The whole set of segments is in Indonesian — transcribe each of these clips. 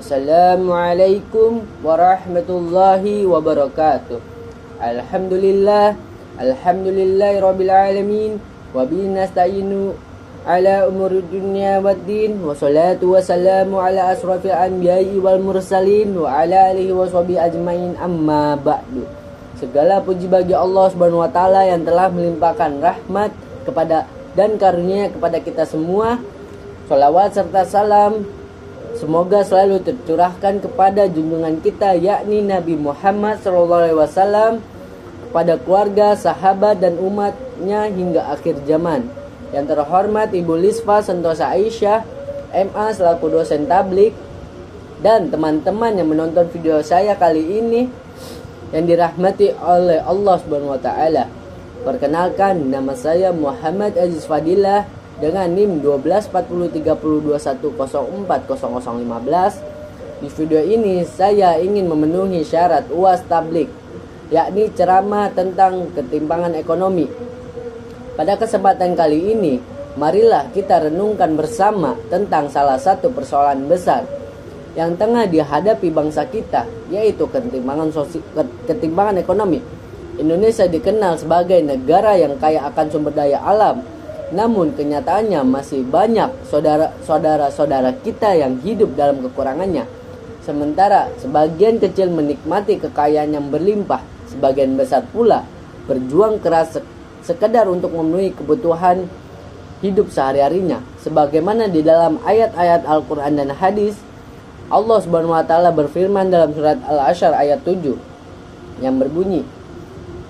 Assalamualaikum warahmatullahi wabarakatuh. Alhamdulillahi rabbil alamin. Wa bihi nasta'inu ala umuri dunya waddin. Wassalatu wassalamu ala asrafil anbiya'i wal mursalin wa ala alihi wa sahbihi ajmain, amma ba'du. Segala puji bagi Allah Subhanahu wa taala yang telah melimpahkan rahmat kepada dan karunia kepada kita semua. Shalawat serta salam semoga selalu tercurahkan kepada junjungan kita, yakni Nabi Muhammad SAW, kepada keluarga, sahabat, dan umatnya hingga akhir zaman. Yang terhormat Ibu Lisfa Sentosa Aisyah, MA selaku dosen tablik, dan teman-teman yang menonton video saya kali ini yang dirahmati oleh Allah Subhanahu wa taala. Perkenalkan, nama saya Muhammad Aziz Fadilah dengan NIM 12403021040015. Di video ini saya ingin memenuhi syarat UAS tablik, yakni ceramah tentang ketimpangan ekonomi. Pada kesempatan kali ini, marilah kita renungkan bersama tentang salah satu persoalan besar yang tengah dihadapi bangsa kita, yaitu ketimpangan ekonomi. Indonesia dikenal sebagai negara yang kaya akan sumber daya alam, namun kenyataannya masih banyak saudara-saudara kita yang hidup dalam kekurangannya. Sementara sebagian kecil menikmati kekayaan yang berlimpah, sebagian besar pula berjuang keras sekedar untuk memenuhi kebutuhan hidup sehari-harinya. Sebagaimana di dalam ayat-ayat Al-Quran dan hadis, Allah Subhanahu wa taala berfirman dalam surat Al-Asyr ayat 7 yang berbunyi,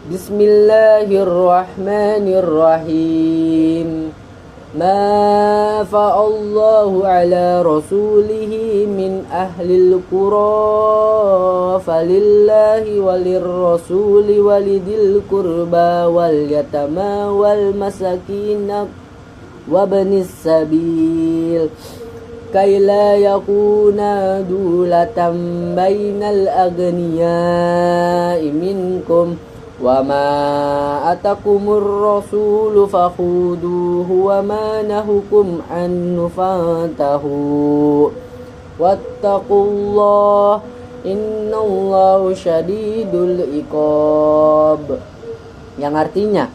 Bismillahirrahmanirrahim. Ma fa'allahu ala rasulihi min ahlil qura falillahi walir rasuli walidil qurba wal yatama wal masakin wabnis sabil kay la yakuna dulatan bainal aghniya'i minkum wa ma atakumur rasulu fakhuduhu wa ma nahukum anhu fantahu wattaqullah innallahu syadidul iqab. Yang artinya,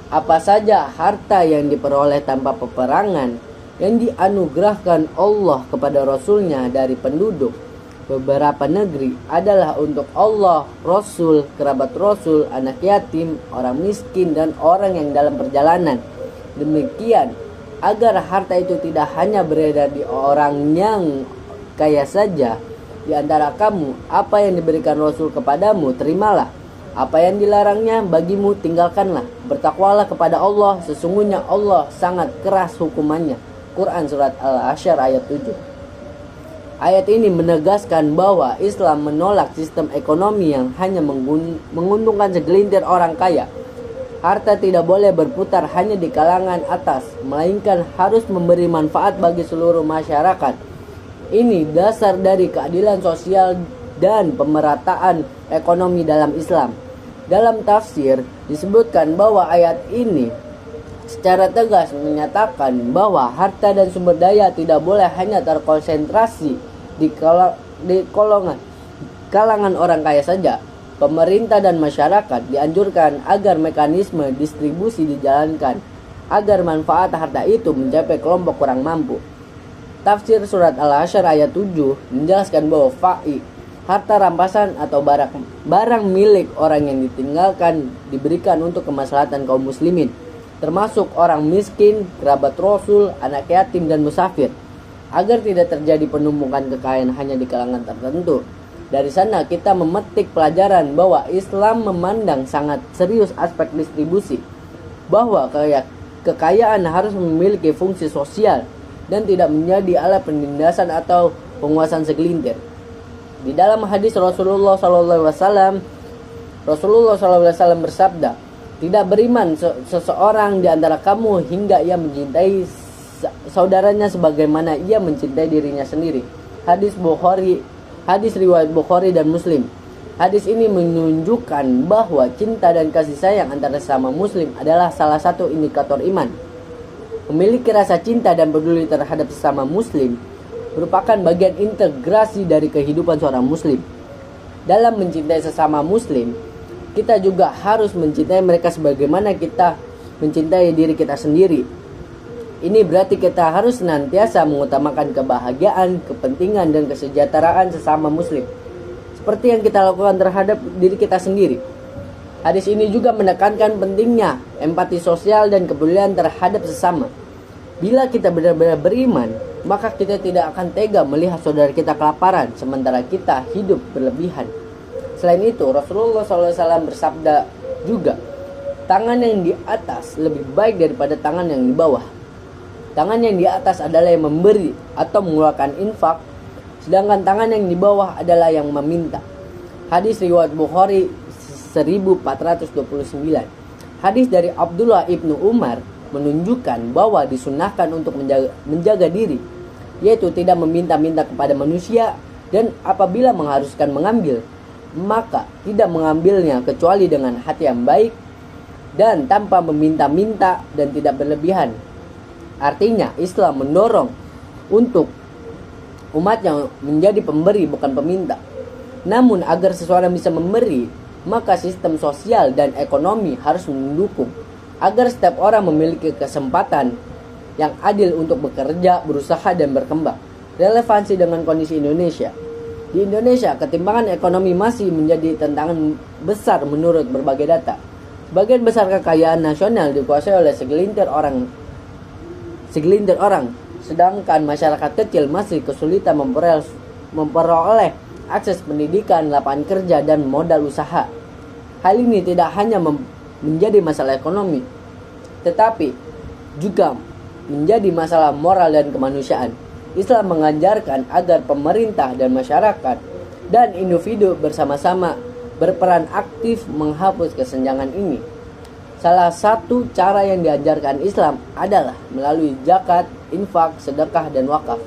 apa saja harta yang diperoleh tanpa peperangan yang dianugerahkan Allah kepada Rasulnya dari penduduk beberapa negeri adalah untuk Allah, Rasul, kerabat Rasul, anak yatim, orang miskin, dan orang yang dalam perjalanan. Demikian agar harta itu tidak hanya beredar di orang yang kaya saja. Di antara kamu, apa yang diberikan Rasul kepadamu, terimalah. Apa yang dilarangnya bagimu, tinggalkanlah. Bertakwalah kepada Allah, sesungguhnya Allah sangat keras hukumannya. Quran Surat Al-Asyr ayat 7. Ayat ini menegaskan bahwa Islam menolak sistem ekonomi yang hanya menguntungkan segelintir orang kaya. Harta tidak boleh berputar hanya di kalangan atas, melainkan harus memberi manfaat bagi seluruh masyarakat. Ini dasar dari keadilan sosial dan pemerataan ekonomi dalam Islam. Dalam tafsir disebutkan bahwa ayat ini secara tegas menyatakan bahwa harta dan sumber daya tidak boleh hanya terkonsentrasi di kalangan orang kaya saja. Pemerintah dan masyarakat dianjurkan agar mekanisme distribusi dijalankan agar manfaat harta itu mencapai kelompok kurang mampu. Tafsir surat Al-Asyr ayat 7 menjelaskan bahwa fa'i, harta rampasan atau barang milik orang yang ditinggalkan, diberikan untuk kemaslahatan kaum muslimin, termasuk orang miskin, kerabat Rasul, anak yatim, dan musafir, agar tidak terjadi penumpukan kekayaan hanya di kalangan tertentu. Dari sana kita memetik pelajaran bahwa Islam memandang sangat serius aspek distribusi, bahwa kekayaan harus memiliki fungsi sosial dan tidak menjadi alat penindasan atau penguasaan segelintir. Di dalam hadis Rasulullah SAW bersabda, tidak beriman seseorang di antara kamu hingga ia mencintai saudaranya sebagaimana ia mencintai dirinya sendiri. Hadis riwayat Bukhari dan Muslim. Hadis ini menunjukkan bahwa cinta dan kasih sayang antara sesama muslim adalah salah satu indikator iman. Memiliki rasa cinta dan peduli terhadap sesama muslim merupakan bagian integrasi dari kehidupan seorang muslim. Dalam mencintai sesama muslim, kita juga harus mencintai mereka sebagaimana kita mencintai diri kita sendiri. Ini berarti kita harus senantiasa mengutamakan kebahagiaan, kepentingan, dan kesejahteraan sesama muslim, seperti yang kita lakukan terhadap diri kita sendiri. Hadis ini juga menekankan pentingnya empati sosial dan kepedulian terhadap sesama. Bila kita benar-benar beriman, maka kita tidak akan tega melihat saudara kita kelaparan, sementara kita hidup berlebihan. Selain itu, Rasulullah SAW bersabda juga, tangan yang di atas lebih baik daripada tangan yang di bawah. Tangan yang di atas adalah yang memberi atau mengeluarkan infak, sedangkan tangan yang di bawah adalah yang meminta. Hadis riwayat Bukhari 1429. Hadis dari Abdullah ibnu Umar menunjukkan bahwa disunahkan untuk menjaga diri, yaitu tidak meminta-minta kepada manusia, dan apabila mengharuskan mengambil, maka tidak mengambilnya kecuali dengan hati yang baik dan tanpa meminta-minta dan tidak berlebihan. Artinya, Islam mendorong untuk umatnya menjadi pemberi bukan peminta. Namun agar seseorang bisa memberi, maka sistem sosial dan ekonomi harus mendukung agar setiap orang memiliki kesempatan yang adil untuk bekerja, berusaha, dan berkembang. Relevansi dengan kondisi Indonesia. Di Indonesia, ketimpangan ekonomi masih menjadi tantangan besar menurut berbagai data. Sebagian besar kekayaan nasional dikuasai oleh segelintir orang, sedangkan masyarakat kecil masih kesulitan memperoleh akses pendidikan, lapangan kerja, dan modal usaha. Hal ini tidak hanya menjadi masalah ekonomi, tetapi juga menjadi masalah moral dan kemanusiaan. Islam mengajarkan agar pemerintah dan masyarakat dan individu bersama-sama berperan aktif menghapus kesenjangan ini. Salah satu cara yang diajarkan Islam adalah melalui zakat, infak, sedekah, dan wakaf.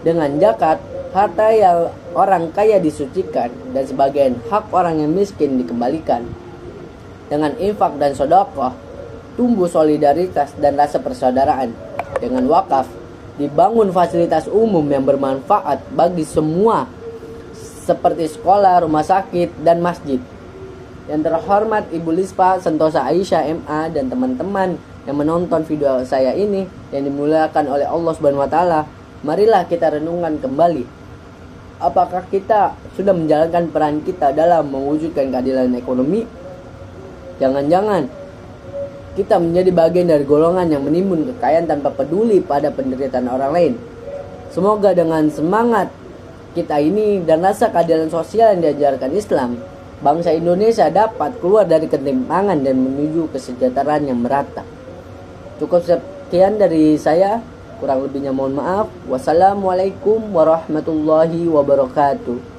Dengan zakat, harta yang orang kaya disucikan dan sebagian hak orang yang miskin dikembalikan. Dengan infak dan sedekah, tumbuh solidaritas dan rasa persaudaraan. Dengan wakaf, dibangun fasilitas umum yang bermanfaat bagi semua, seperti sekolah, rumah sakit, dan masjid. Yang terhormat Ibu Lispa Sentosa Aisyah MA dan teman-teman yang menonton video saya ini yang dimuliakan oleh Allah Subhanahu wa taala, marilah kita renungkan kembali. Apakah kita sudah menjalankan peran kita dalam mewujudkan keadilan ekonomi? Jangan-jangan kita menjadi bagian dari golongan yang menimbun kekayaan tanpa peduli pada penderitaan orang lain. Semoga dengan semangat kita ini dan rasa keadilan sosial yang diajarkan Islam, bangsa Indonesia dapat keluar dari ketimpangan dan menuju kesejahteraan yang merata. Cukup sekian dari saya, kurang lebihnya mohon maaf. Wassalamualaikum warahmatullahi wabarakatuh.